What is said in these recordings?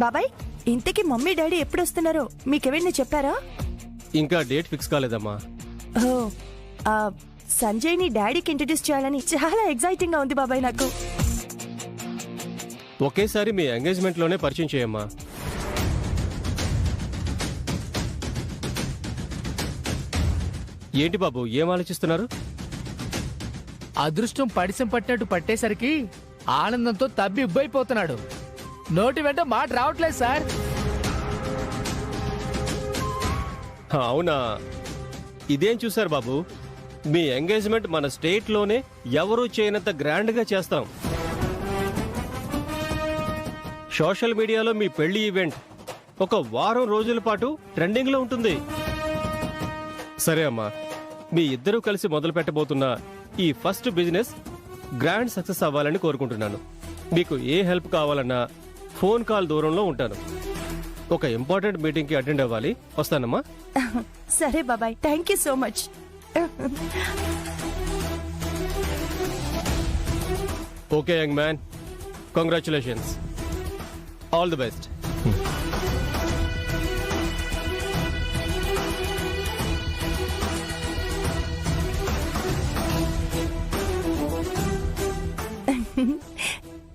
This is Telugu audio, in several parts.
బాబాయ్, ఇంతకీ మమ్మీ డాడీ ఎప్పుడు వస్తున్నారో మీకెవరిని చెప్పారా? ఇంకా డేట్ ఫిక్స్ కాలేదమ్మా. ఓ, సంజయ్ ని డాడీకి ఇంట్రడ్యూస్ చేయాలని చాలా ఎక్సైటింగ్ గా ఉంది బాబాయ్ నాకు. ఒకేసారి మీ ఎంగేజ్మెంట్ లోనే పరిచయం చేయమ్మా. ఏంటి బాబు, ఏం ఆలోచిస్తున్నారు? అదృష్టం పడిసం పట్టినట్టు పట్టేసరికి ఆనందంతో తబ్బి ఉబ్బైపోతున్నాడు. నోటి వెంట మాట రావట్లేదు సార్. అవునా? ఇదేం చూసారు బాబు, మీ ఎంగేజ్మెంట్ మన స్టేట్ లోనే ఎవరూ చేయనంత గ్రాండ్ గా చేస్తాం. సోషల్ మీడియాలో మీ పెళ్లి ఈవెంట్ ఒక వారం రోజుల పాటు ట్రెండింగ్ లో ఉంటుంది. సరే అమ్మా, మీ ఇద్దరూ కలిసి మొదలు పెట్టబోతున్న ఈ ఫస్ట్ బిజినెస్ గ్రాండ్ సక్సెస్ అవ్వాలని కోరుకుంటున్నాను. మీకు ఏ హెల్ప్ కావాలన్నా ఫోన్ కాల్ దూరంలో ఉంటాను. ఒక ఇంపార్టెంట్ మీటింగ్ కి అటెండ్ అవ్వాలి. వస్తానమ్మా. సరే బాబాయ్, thank you so much. Okay young man, congratulations, all the best.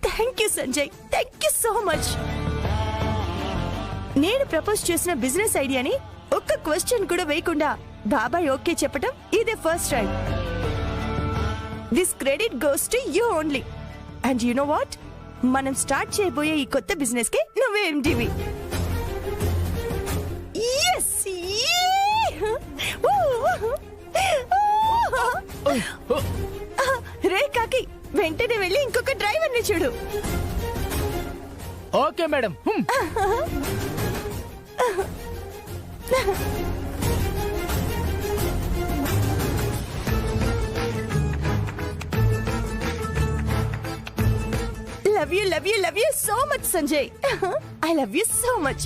Thank you Sanjay, thank you so much. నేను ప్రపోజ్ చేసిన బిజినెస్ ఐడియాని ఒక్క క్వశ్చన్ కూడా వేయకుండా బాబాయ్ ఓకే చెప్పటం ఇదే first time. This credit goes to you only. And you know what, మనం స్టార్ట్ చేయబోయే ఈ కొత్త బిజినెస్ కి నువ్వే ఎండివి. రే కాకి, వెంటనే వెళ్ళి ఇంకొక డ్రైవర్ ని చూడు. Okay madam. Love you so much Sanjay. I love you so much.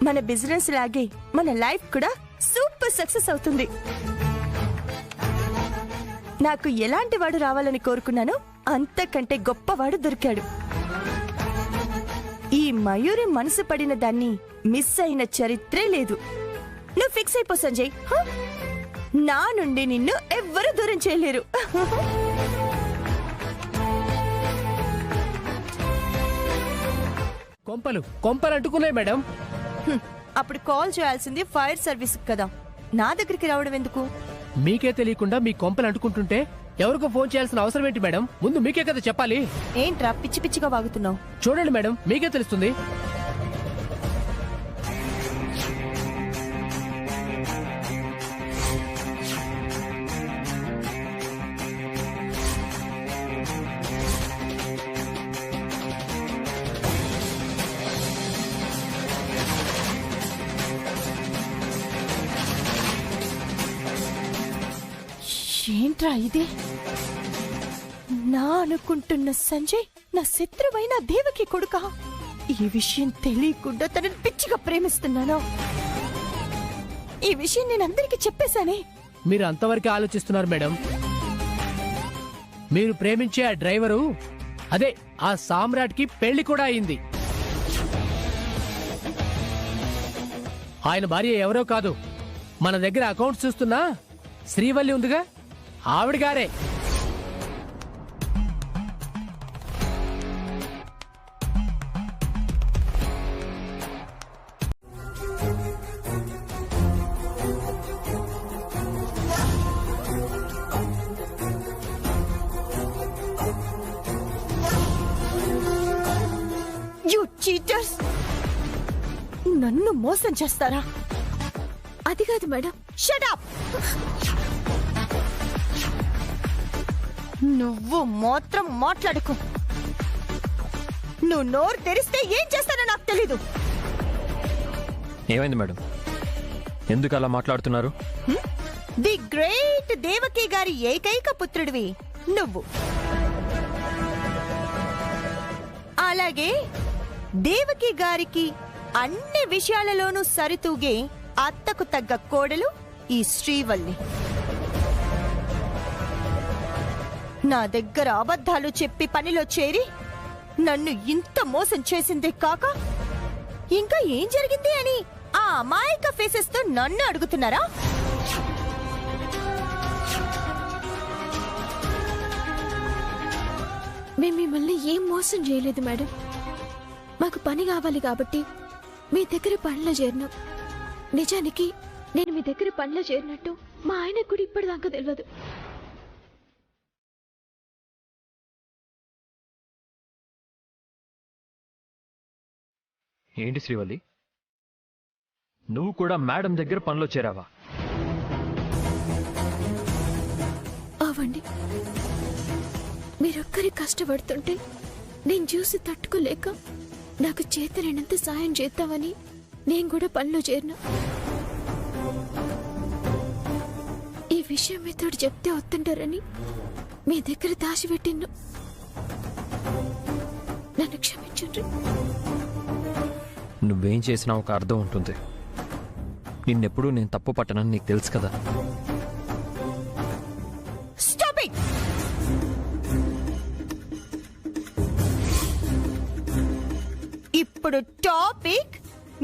మన బిజినెస్ లాగే మన లైఫ్ కూడా సూపర్ సక్సెస్ అవుతుంది. నాకు ఎలాంటి వాడు రావాలని కోరుకున్నానో అంతకంటే గొప్పవాడు దొరికాడు. ఈ మయూరి మనసు పడిన దాన్ని మిస్ అయిన చరిత్రే లేదు. నువ్వు ఫిక్స్ అయిపో సంజయ్. నా నుండి నిన్ను ఎవ్వరూ దూరం చేయలేరు. కొంపలు అంటుకున్నాయి మేడం. అప్పుడు కాల్ చేయాల్సింది ఫైర్ సర్వీస్ కదా, నా దగ్గరికి రావడం ఎందుకు? మీకే తెలియకుండా మీ కొంపలు అంటుకుంటుంటే ఎవరికో ఫోన్ చేయాల్సిన అవసరం ఏంటి మేడం? ముందు మీకే కదా చెప్పాలి. ఏంట్రా పిచ్చి పిచ్చిగా వాగుతున్నావు? చూడండి మేడం, మీకే తెలుస్తుంది. ఏంట్రా ఇది? నా అనుకుంటున్న సంజయ్ నా శత్రువైన దేవకి కొడుకా? ఈ విషయం తెలియకుండా తనని పిచ్చిగా ప్రేమిస్తున్నాను. ఈ విషయం నేను అందరికీ చెప్పేశానే. మీరు అంతవరకే ఆలోచిస్తున్నారు మేడం. మీరు ప్రేమించే ఆ డ్రైవరు, అదే ఆ సామ్రాట్ కి పెళ్లి కూడా అయింది. ఆయన భార్య ఎవరో కాదు, మన దగ్గర అకౌంట్స్ చూస్తున్నా శ్రీవల్లి ఉందిగా, ఆవిడ గారే. You cheaters! నన్ను మోసం చేస్తారా? అది కాదు మేడం. Shut up! నువ్వు మాత్రం మాట్లాడుకో. నువ్వు నోరు తెరిస్తే ఏం చేస్తానో నాకు తెలీదు. ఏమైంది మేడం, ఎందుకు అలా మాట్లాడుతున్నారు? ది గ్రేట్ దేవకి గారి ఏకైక పుత్రుడివి నువ్వు. అలాగే దేవకి గారికి అన్ని విషయాలలోనూ సరితూగే అత్తకు తగ్గ కోడలు ఈ శ్రీవల్లి. నా దగ్గర అబద్ధాలు చెప్పి పనిలో చేరి నన్ను ఇంత మోసం చేసిందే కాక ఇంకా ఏం జరిగింది అని ఆ అమాయక ఫేసెస్ తో నన్ను అడుగుతున్నారా? మేము మిమ్మల్ని ఏం మోసం చేయలేదు మేడం. మాకు పని కావాలి కాబట్టి మీ దగ్గర పనిలో చేరినాం. నిజానికి నేను మీ దగ్గర పనిలో చేరినట్టు మా ఆయనకు కూడా ఇప్పటిదాకా తెలియదు. ఏంటి శ్రీవల్లి, నువ్వు కూడా మేడం దగ్గర పనిలో చేరావా? అవండి, మీరొక్కరి కష్టపడుతుంటే నేను చూసి తట్టుకోలేక నాకు చేతనైనంత సాయం చేద్దామని నేను కూడా పనిలో చేరినా. ఈ విషయం మీతో చెప్తే వస్తుంటారని మీ దగ్గర దాచిపెట్టిను. నన్ను క్షమించండి. నువ్వేం చేసినా ఒక అర్థం ఉంటుంది. నిన్నెప్పుడూ నేను తప్పు పట్టనని నీకు తెలుసు కదా. Stop it! ఇప్పుడు టాపిక్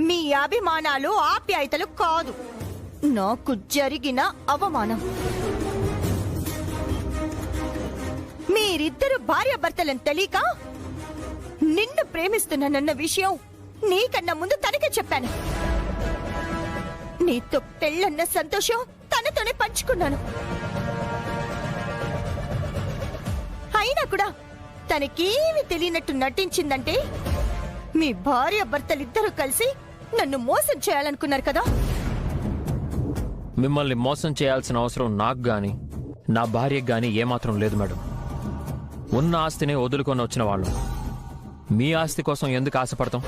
మీ అభిమానాలు ఆప్యాయతలు కాదు, నాకు జరిగిన అవమానం. మీరిద్దరు భార్యాభర్తలను తెలియక నిన్ను ప్రేమిస్తున్నానన్న విషయం నీకన్నా ముందు తనకే చెప్పాను. నీతో పెళ్ళన్న సంతోషం తనతోనే పంచుకున్నాను. అయినా కూడా తనకేమి తెలియనట్టు నటించిందంటే మీ భార్యాభర్తలిద్దరూ కలిసి నన్ను మోసం చేయాలనుకున్నారు కదా. మిమ్మల్ని మోసం చేయాల్సిన అవసరం నాకు గాని నా భార్యకు గాని ఏమాత్రం లేదు మేడం. ఉన్న ఆస్తినే వదులుకొని వచ్చిన వాళ్ళు మీ ఆస్తి కోసం ఎందుకు ఆశపడతాం?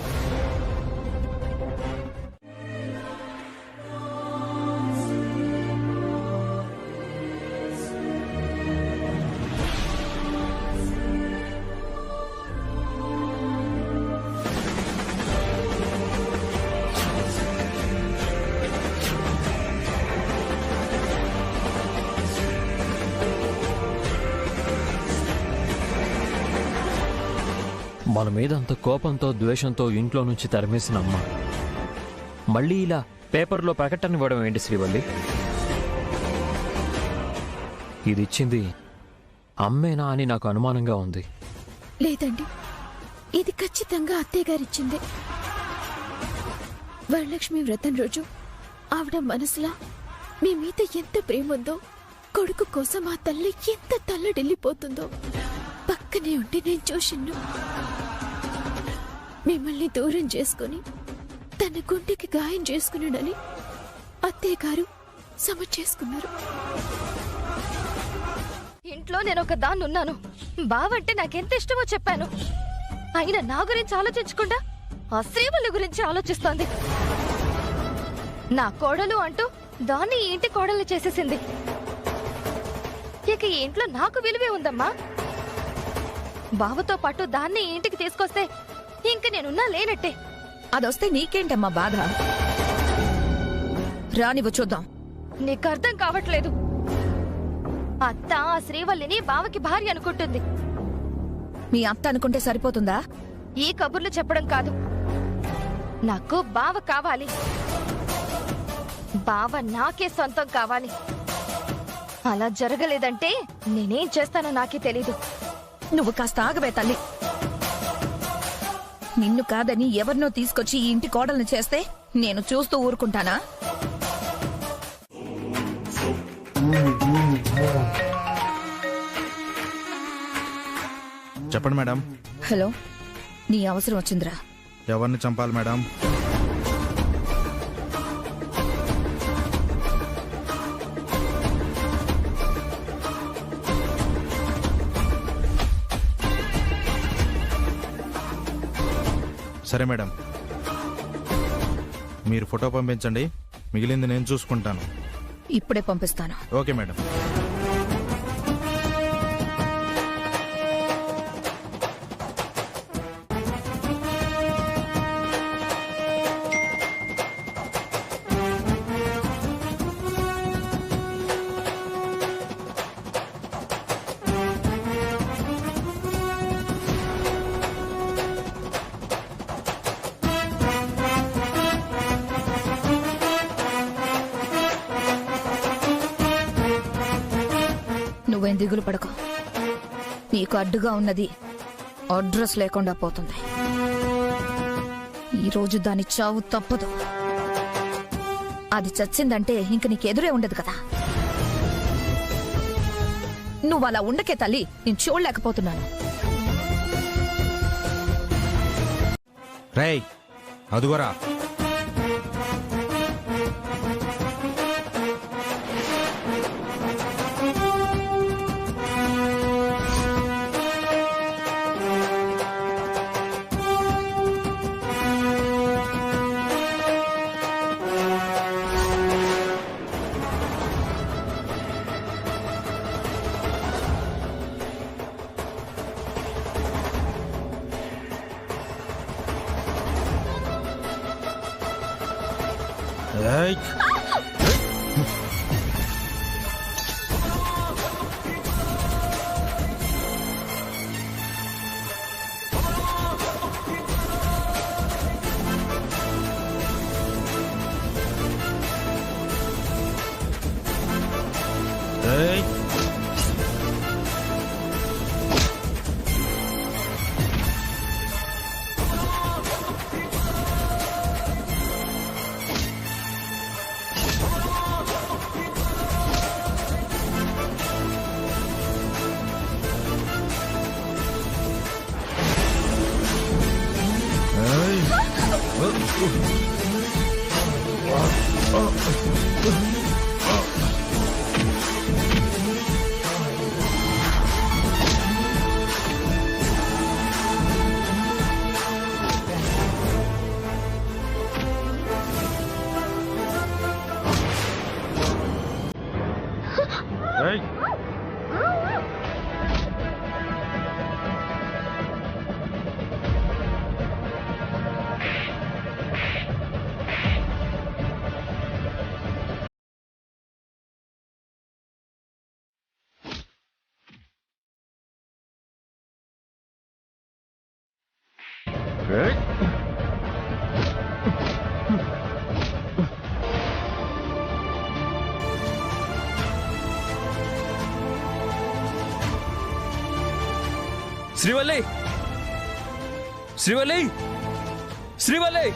మన మీద అంత కోపంతో ద్వేషంతో ఇంట్లో నుంచి తరిమేసిన అమ్మ మళ్ళీ ఇలా పేపర్లో ప్రకటన ఇవ్వడం ఏంటి శ్రీవల్లి? ఇది ఇచ్చింది అమ్మేనా అని నాకు అనుమానంగా ఉంది. లేదండి, ఇది ఖచ్చితంగా అత్తయ్య గారిచ్చిందే. వరలక్ష్మి వ్రతం రోజు ఆవిడ మనసులా మీ మీద ఎంత ప్రేమ ఉందో, కొడుకు కోసం ఆ తల్లి ఎంత తల్లడిల్లిపోతుందో పక్కనే ఉండి నేను చూసిన్ను. మిమ్మల్ని దూరం చేసుకుని తన గుండెకి గాయం చేసుకున్నాడని అత్తయ్య గారు సమ చేసుకున్నారు. ఇంట్లో నేను ఒక దాన్ని ఉన్నాను. బావంటే నాకెంత ఇష్టమో చెప్పాను. అయినా నా గురించి ఆలోచించకుండా ఆ శ్రీవల్లి గురించి ఆలోచిస్తోంది. నా కోడలు అంటూ దాన్ని ఈ ఇంటి కోడలు చేసేసింది. ఇక ఈ ఇంట్లో నాకు విలువే ఉందమ్మా. బావతో పాటు దాన్ని ఈ ఇంటికి తీసుకొస్తే ఇంక నేనున్నా లేనట్టే. అదొస్తే నీకేంటమ్మా బాధ? రానివ్వు చూద్దాం. నీకు అర్థం కావట్లేదు. అత్త ఆ శ్రీవల్లిని బావకి భార్య అనుకుంటుంది. మీ అత్త అనుకుంటే సరిపోతుందా? ఈ కబుర్లు చెప్పడం కాదు, నాకు బావ కావాలి. బావ నాకే సొంతం కావాలి. అలా జరగలేదంటే నేనేం చేస్తానో నాకే తెలీదు. నువ్వు కాస్త ఆగవే తల్లి. నిన్ను కాదని ఎవరినో తీసుకొచ్చి ఈ ఇంటి కోడల్ని చేస్తే నేను చూస్తూ ఊరుకుంటానా? చెప్పండి మేడం. హలో, నీ అవసరం వచ్చిందిరా. ఎవరిని చంపాలి మేడం? సరే మేడం, మీరు ఫోటో పంపించండి, మిగిలింది నేను చూసుకుంటాను. ఇప్పుడే పంపిస్తాను. Okay madam. దిగులు పడకు. నీకు అడ్డుగా ఉన్నది అడ్రస్ లేకుండా పోతుంది. ఈరోజు దాని చావు తప్పదు. అది చచ్చిందంటే ఇంక నీకెదురే ఉండదు కదా. నువ్వు అలా ఉండకే తల్లి, నేను చూడలేకపోతున్నాను. రేయ్ అదుగోరా. ఏయ్ ఏయ్ శ్రీవల్లి, శ్రీవల్లి, శ్రీవల్లి.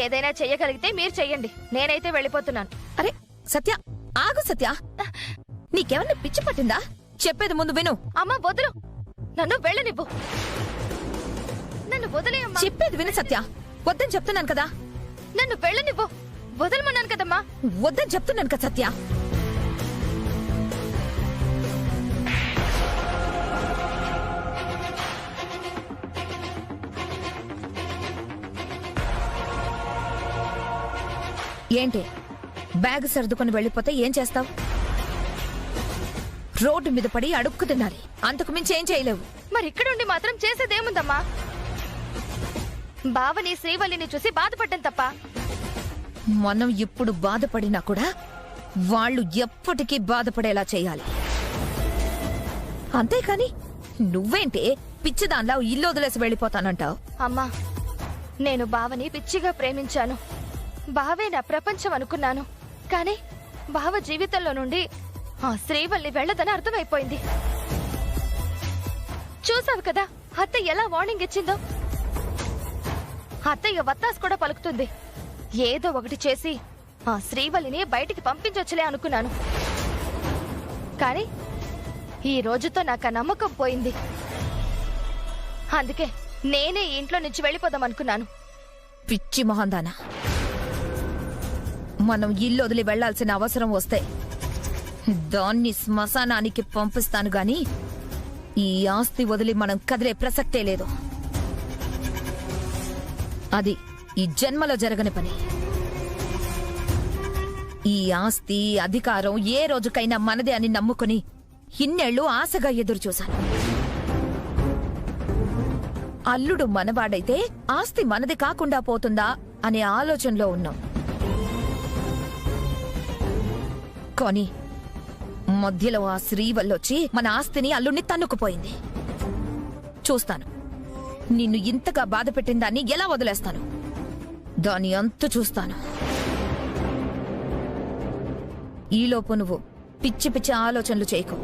ఏదైనా చెయ్యగలిగితే మీరు చెయ్యండి, నేనైతే వెళ్ళిపోతున్నాను. అరే సత్య, ఆగు సత్య. నీకేమన్నా పిచ్చి పట్టిందా? చెప్పేది ముందు విను. అమ్మా వదులు, నన్ను వెళ్ళనివ్వు. నన్ను వదిలే అమ్మా. చెప్పేది విను సత్య. వద్దని చెప్తున్నాను కదా. నన్ను వెళ్ళనివ్వు. వదలమన్నాను కదమ్మా. వద్దని చెప్తున్నాను కదా సత్య. ఏంటి, బ్యాగ్ సర్దుకొని వెళ్ళిపోతే ఏం చేస్తావు? రోడ్డు మీద పడి అడుక్కు తినాలి, అంతకు మించి ఏం చేయలేవు. మరి ఇక్కడుండి మాత్రం చేసేదేముందమ్మా? బావని శ్రీవల్లిని చూసి బాధపడ్డం తప్ప. మనం ఇప్పుడు బాధపడినా కూడా వాళ్ళు ఎప్పటికీ బాధపడేలా చేయాలి. అంతేకాని నువ్వేంటే పిచ్చిదాన్లా ఇల్లు వదిలేసి వెళ్ళిపోతానంటావు? అమ్మా, నేను బావని పిచ్చిగా ప్రేమించాను. బావే నా ప్రపంచం అనుకున్నాను. కానీ బావ జీవితంలో నుండి ఆ శ్రీవల్లి వెళ్ళదని అర్థమైపోయింది. చూసావు కదా అత్తయ్య ఎలా వార్నింగ్ ఇచ్చిందో. అత్తయ్య వత్తాసు కూడా పలుకుతుంది. ఏదో ఒకటి చేసి ఆ శ్రీవల్లిని బయటికి పంపించొచ్చులే అనుకున్నాను. కానీ ఈ రోజుతో నాకు ఆ నమ్మకం పోయింది. అందుకే నేనే ఈ ఇంట్లో నుంచి వెళ్ళిపోదాం అనుకున్నాను. పిచ్చి మొహందానా, మనం ఇల్లు వదిలి వెళ్లాల్సిన అవసరం వస్తే దాన్ని శ్మశానానికి పంపిస్తాను గాని ఈ ఆస్తి వదిలి మనం కదిలే ప్రసక్తే లేదు. అది ఈ జన్మలో జరగని పని. ఈ ఆస్తి అధికారం ఏ రోజుకైనా మనదే అని నమ్ముకుని ఇన్నేళ్లు ఆశగా ఎదురుచూశాను. అల్లుడు మనవాడైతే ఆస్తి మనది కాకుండా పోతుందా అనే ఆలోచనలో ఉన్నాం. కానీ మధ్యలో ఆ శ్రీవల్లొచ్చి మన ఆస్తిని అల్లుడిని తన్నుకుపోయింది. చూస్తాను నిన్ను ఇంతగా బాధ పెట్టిందాన్ని ఎలా వదిలేస్తాను. దాని అంతు చూస్తాను. ఈలోపు నువ్వు పిచ్చి పిచ్చి ఆలోచనలు చేయకు.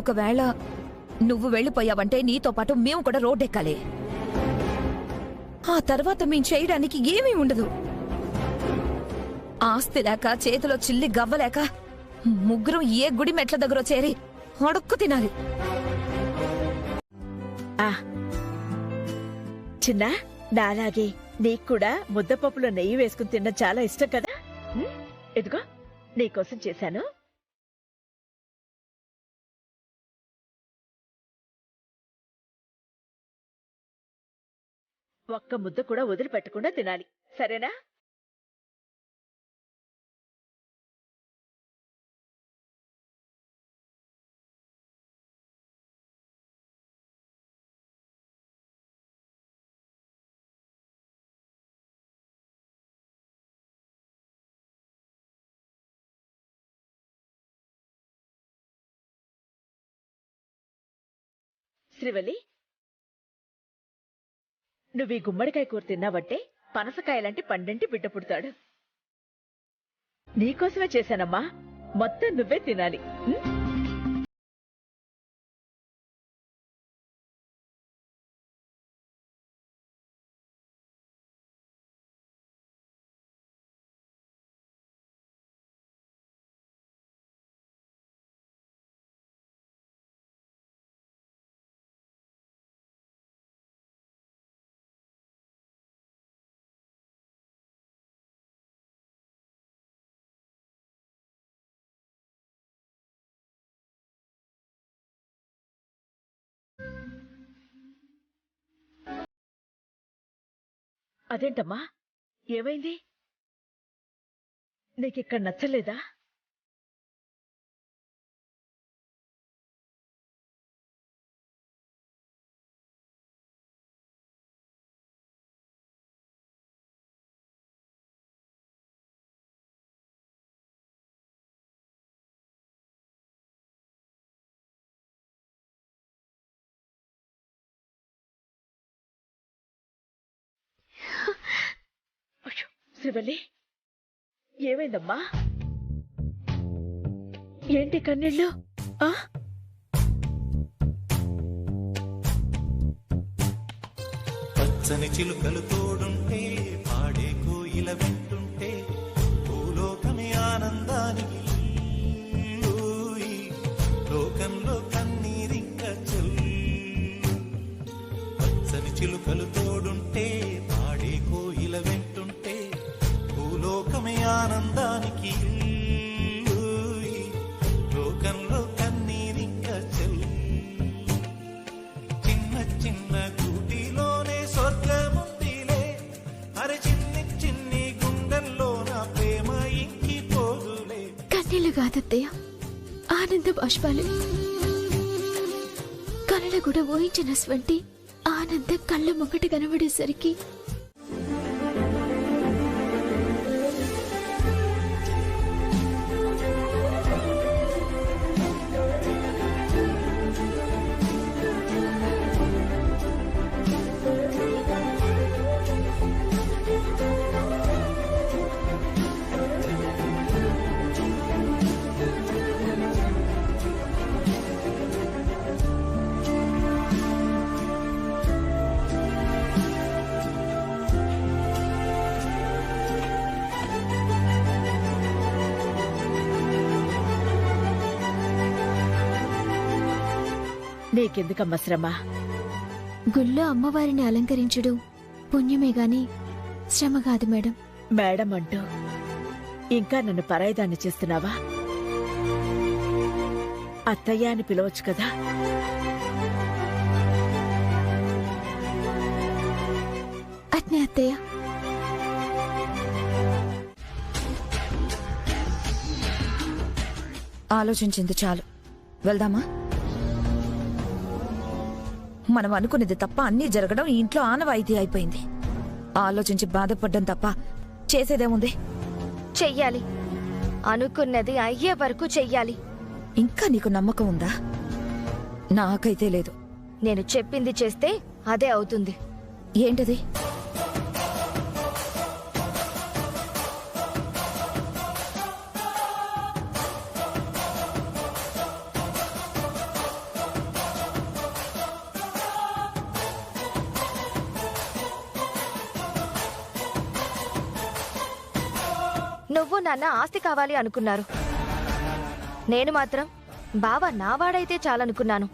ఒకవేళ నువ్వు వెళ్ళిపోయావంటే నీతో పాటు మేము కూడా రోడ్డెక్కాలి. ఆ తర్వాత మేము చేయడానికి ఏమీ ఉండదు. ఆస్తి లేక చేతిలో చిల్లి గవ్వలేక ముగ్గురం ఏ గుడి మెట్ల దగ్గర చేరి అడుక్కు తినాలి. చిన్న నాలాగే నీకు కూడా ముద్దపప్పులో నెయ్యి వేసుకుని తిన్న చాలా ఇష్టం కదా. ఇదిగో నీకోసం చేశాను. ఒక్క ముద్ద కూడా వదిలిపెట్టకుండా తినాలి, సరేనా? శ్రీవల్లి, నువ్వు ఈ గుమ్మడికాయ కూర తిన్నావంటే పనసకాయలాంటి పండంటి బిడ్డ పుడతాడు. నీకోసమే చేశానమ్మా, మొత్తం నువ్వే తినాలి. అదేంటమ్మా, ఏమైంది? నీకిక్కడ నచ్చలేదా? శ్రీవల్లి, ఏమైందమ్మా? ఏంటి కన్నీళ్ళు? పచ్చని చిలుకలు తోడుంటే, పాడే కోయిల వింటుంటే, భూలోకమే ఆనందానికి లోకంలో కన్నీరింక చెల్లు. పచ్చని చిలుకలు తోడుంటే, పాడే కోయిల వింటుంటే, భూలోకమే ఆనందానికి లోకంలో కన్నీరింక చెల్లు. చిన్న చిన్న కూటిలోనే స్వర్గముందిలే, అరే చిన్ని చిన్ని గుండెల్లో నా ప్రేమ ఇంకిపోదులే. కన్నీళ్లు కాదత్తయ్య, ఆనంద బాష్పాలు. కళ్ళ కూడా ఊహించినటువంటి ఆనందం కళ్ళ మొక్కటి కనబడేసరికి నీకెందుకమ్మా శ్రమ? గుళ్ళో అమ్మవారిని అలంకరించడం పుణ్యమే గాని శ్రమ కాదు మేడం. మేడం అంటూ ఇంకా నన్ను పరాయిదాన్ని చేస్తున్నావా? అత్తయ్య అని పిలవచ్చు కదా. అట్నే అత్తయ్య. ఆలోచించింది చాలు, వెళ్దామా? మనం అనుకునేది తప్ప అన్నీ జరగడం ఈ ఇంట్లో ఆనవాయితీ అయిపోయింది. ఆలోచించి బాధపడ్డం తప్ప చేసేదేముంది? చెయ్యాలి, అనుకున్నది అయ్యే వరకు చెయ్యాలి. ఇంకా నీకు నమ్మకం ఉందా? నాకైతే లేదు. నేను చెప్పింది చేస్తే అదే అవుతుంది. ఏంటది? నువ్వు నాన్న ఆస్తి కావాలి అనుకున్నారు, నేను మాత్రం బావ నావాడైతే చాలనుకున్నాను.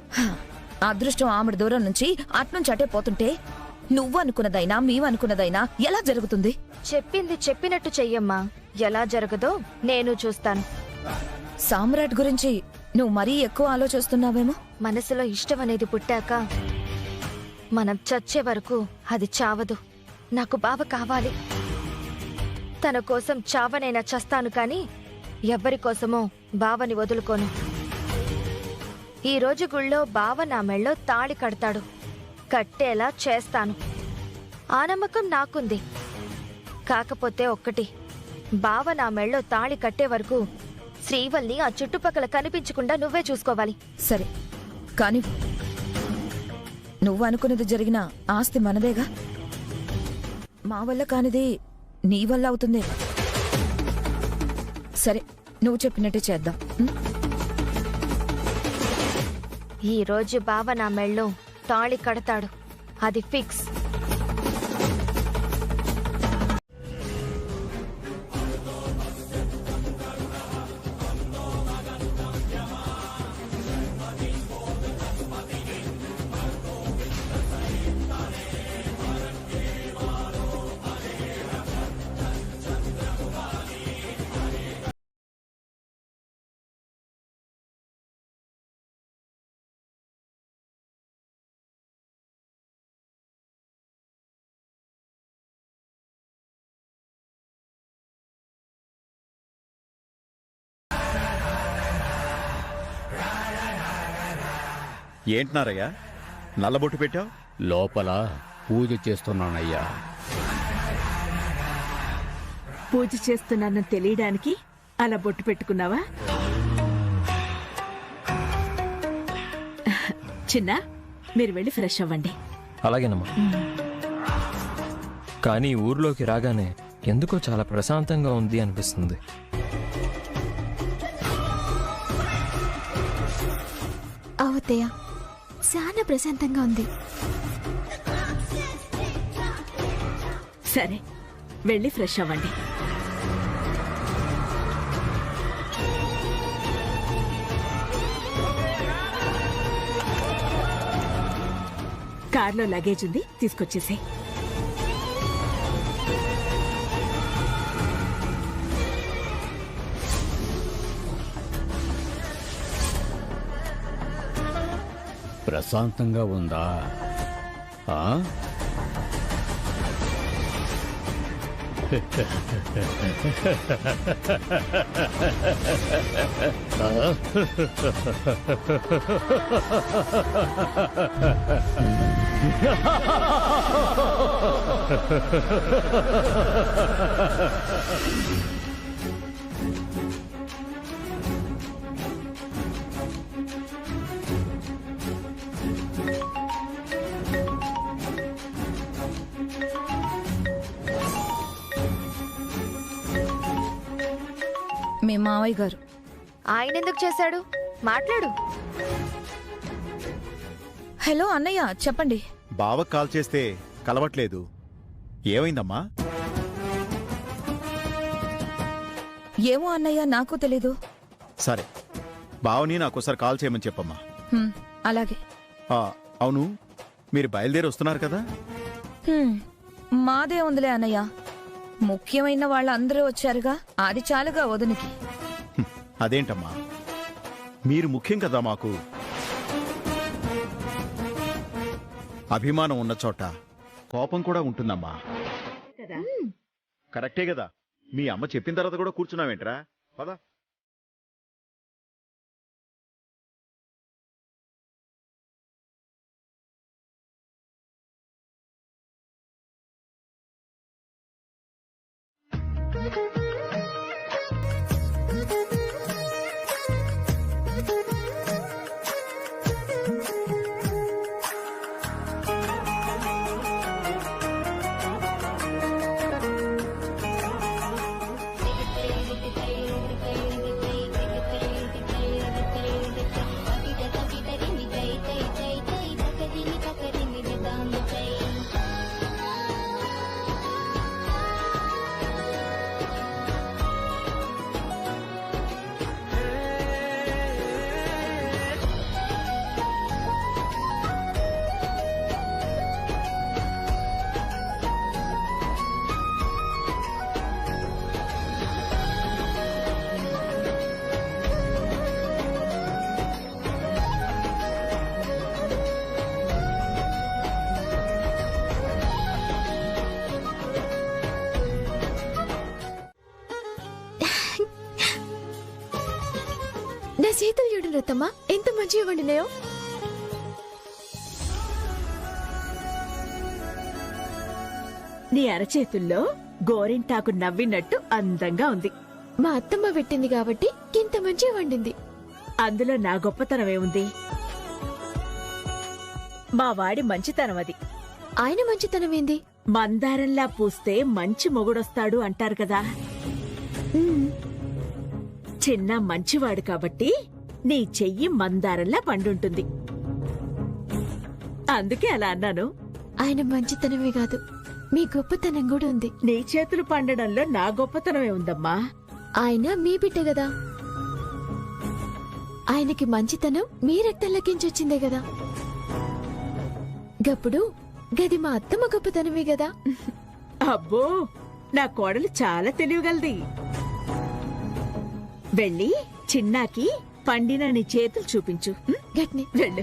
అదృష్టం ఆమెడు దూరం నుంచి అట్నుంచి అటే పోతుంటే నువ్వు అనుకున్నదైనా మేమనుకున్నదైనా ఎలా జరుగుతుంది? చెప్పింది చెప్పినట్టు చెయ్యమ్మా. ఎలా జరగదో నేను చూస్తాను. సామ్రాట్ గురించి నువ్వు మరీ ఎక్కువ ఆలోచిస్తున్నావేమో. మనసులో ఇష్టం అనేది పుట్టాక మనం చచ్చే వరకు అది చావదు. నాకు బావ కావాలి. తన కోసం చావనైనా చస్తాను, కానీ ఎవ్వరి కోసమో బావని వదులుకోను. ఈ రోజు గుళ్ళో బావ నా మెళ్ళో తాళి కడతాడు, కట్టేలా చేస్తాను. ఆ నమ్మకం నాకుంది. కాకపోతే ఒక్కటి, బావ నా మెళ్ళో తాళి కట్టే వరకు శ్రీవల్ని ఆ చుట్టుపక్కల కనిపించకుండా నువ్వే చూసుకోవాలి. సరే, కాని నువ్వు అనుకున్నది జరిగిన ఆస్తి మనదేగా. మా వల్ల కానిది నీ వల్ల అవుతుంది. సరే, నువ్వు చెప్పినట్టే చేద్దాం. ఈ రోజు బావ నా మెళ్ళో తాళి కడతాడు, అది ఫిక్స్. ఏంటన్నారయ్యా నల్లబొట్టు పెట్టావు? లోపల పూజ చేస్తున్నానయ్యా. పూజ చేస్తున్నానని తెలియడానికి అలా బొట్టు పెట్టుకున్నావా? చిన్న, మీరు వెళ్ళి ఫ్రెష్ అవ్వండి. అలాగేనమ్మా. కానీ ఊర్లోకి రాగానే ఎందుకో చాలా ప్రశాంతంగా ఉంది అనిపిస్తుంది. అవతయ్య, చాలా ప్రశాంతంగా ఉంది. సరే, వెళ్ళి ఫ్రెష్ అవ్వండి. కార్లో లగేజ్ ఉంది, తీసుకొచ్చేసి. ప్రశాంతంగా ఉందా? మీ మావయ్య గారు. ఆయన ఎందుకు చేశాడు? మాట్లాడు. హలో అన్నయ్య, చెప్పండి. బావకు కాల్ చేస్తే కలవట్లేదు, ఏమైందమ్మా? ఏమో అన్నయ్య, నాకు తెలీదు. సరే, బావని నాకోసారి కాల్ చేయమని చెప్పమ్మా. అలాగే. అవును, మీరు బయలుదేరి వస్తున్నారు కదా? మాదే ఉందిలే అన్నయ్య, ముఖ్యమైన వాళ్ళందరూ వచ్చారుగా, అది చాలుగా వదునికి. అదేంటమ్మా, మీరు ముఖ్యం కదా మాకు. అభిమానం ఉన్న చోట కోపం కూడా ఉంటుందమ్మా. కరెక్టే కదా. మీ అమ్మ చెప్పిన తర్వాత కూడా కూర్చున్నావేంట్రా? పదా. నా చేతులు చూడు రతమ్మా, ఎంత మంచిగా వండినాయో. నీ అరచేతుల్లో గోరింటాకు నవ్వినట్టు అందంగా ఉంది. మా అత్తమ్మ పెట్టింది కాబట్టి ఇంత మంచిగా వండింది. అందులో నా గొప్పతనమేముంది? మా వాడి మంచితనం అది. ఆయన మంచితనం ఏంది? మందారంలా పూస్తే మంచి మొగుడొస్తాడు అంటారు కదా. చిన్న మంచివాడు కాబట్టి నీ చెయ్యి మందారంలా పండుంటుంది. అందుకే అలా అన్నాను. ఆయన మంచితనమే కాదు, మీ గొప్పతనం కూడా ఉంది. నీ చేతులు పండడంలో నా గొప్పతనమే ఉందమ్మా. ఆయన మీ బిడ్డ కదా, ఆయనకి మంచితనం మీ రక్తంలోకించొచ్చిందే కదా. గప్పుడు గది మా అత్తమ్మ గొప్పతనమే కదా. అబ్బో, నా కోడలు చాలా తెలియగలది. వెళ్ళి చిన్నాకి పండిన నీ చేతులు చూపించు. గట్ని వెళ్ళు.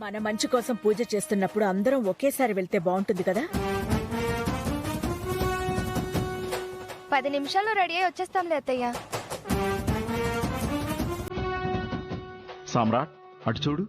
మన మంచి కోసం పూజ చేస్తున్నప్పుడు అందరం ఒకేసారి వెళ్తే బాగుంటుంది కదా. 10 నిమిషాల్లో రెడీ అయ్యి వచ్చేస్తాంలే అత్తయ్య. సామ్రాట్, అటు చూడు.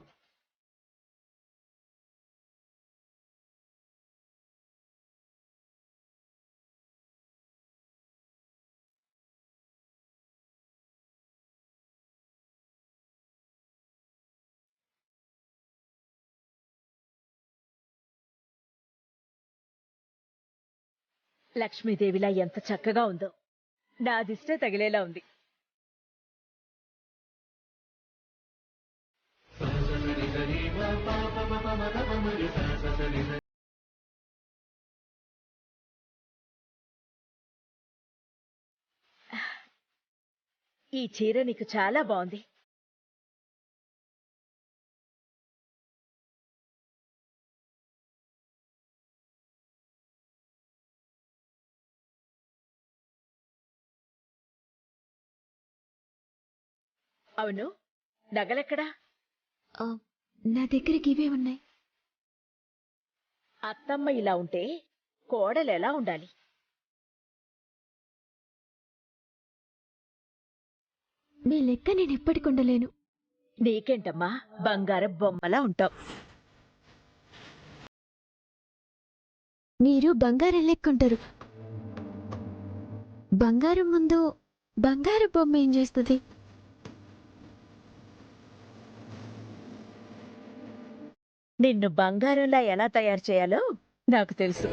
లక్ష్మీదేవిలా ఎంత చక్కగా ఉందో. నా దిష్టే తగిలేలా ఉంది. ఈ చీర నీకు చాలా బాగుంది. అవును, నగలెక్కడా? నా దగ్గరికి ఇవే ఉన్నాయి. అత్తమ్మ ఇలా ఉంటే కోడలు ఎలా ఉండాలి? మీ లెక్క నేను ఎప్పటికుండలేను. నీకేంటమ్మా, బంగారం బొమ్మలా ఉంటావు. మీరు బంగారం లెక్కుంటారు. బంగారం ముందు బంగారు బొమ్మ ఏం చేస్తుంది? నిన్ను బంగారంలా ఎలా తయారు చేయాలో నాకు తెలుసు.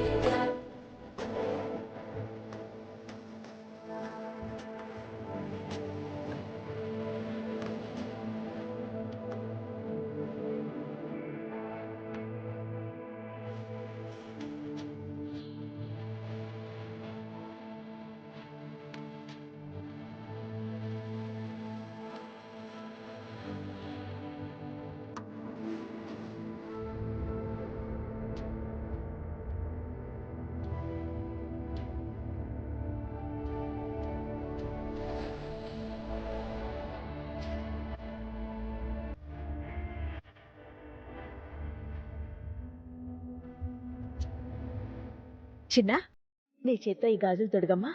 చిన్న నీ చేత్తో ఈ గాజులు తొడుగమ్మా.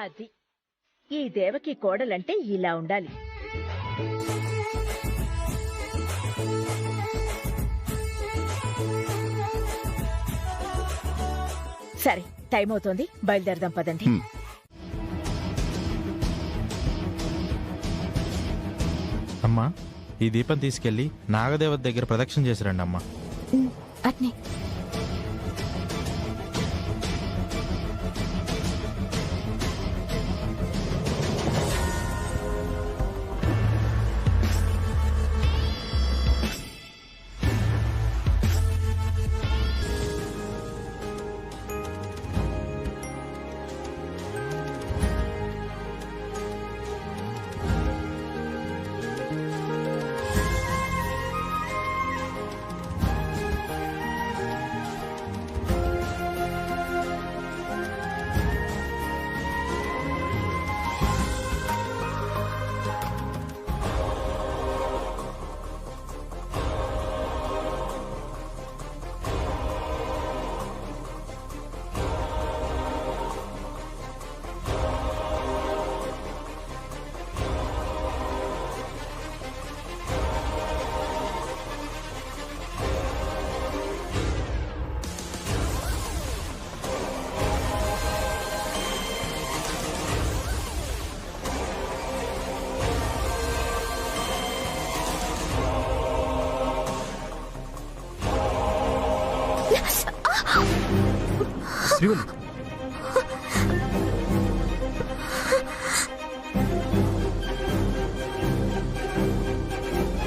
అది ఈ దేవకి కోడలంటే ఇలా ఉండాలి. సరే, టైం అవుతోంది, బయలుదేరదాం పదండి. అమ్మా, ఈ దీపం తీసుకెళ్లి నాగదేవత దగ్గర ప్రదక్షిణ చేసిరండి అమ్మా. అట్నే. శ్రీవల్లి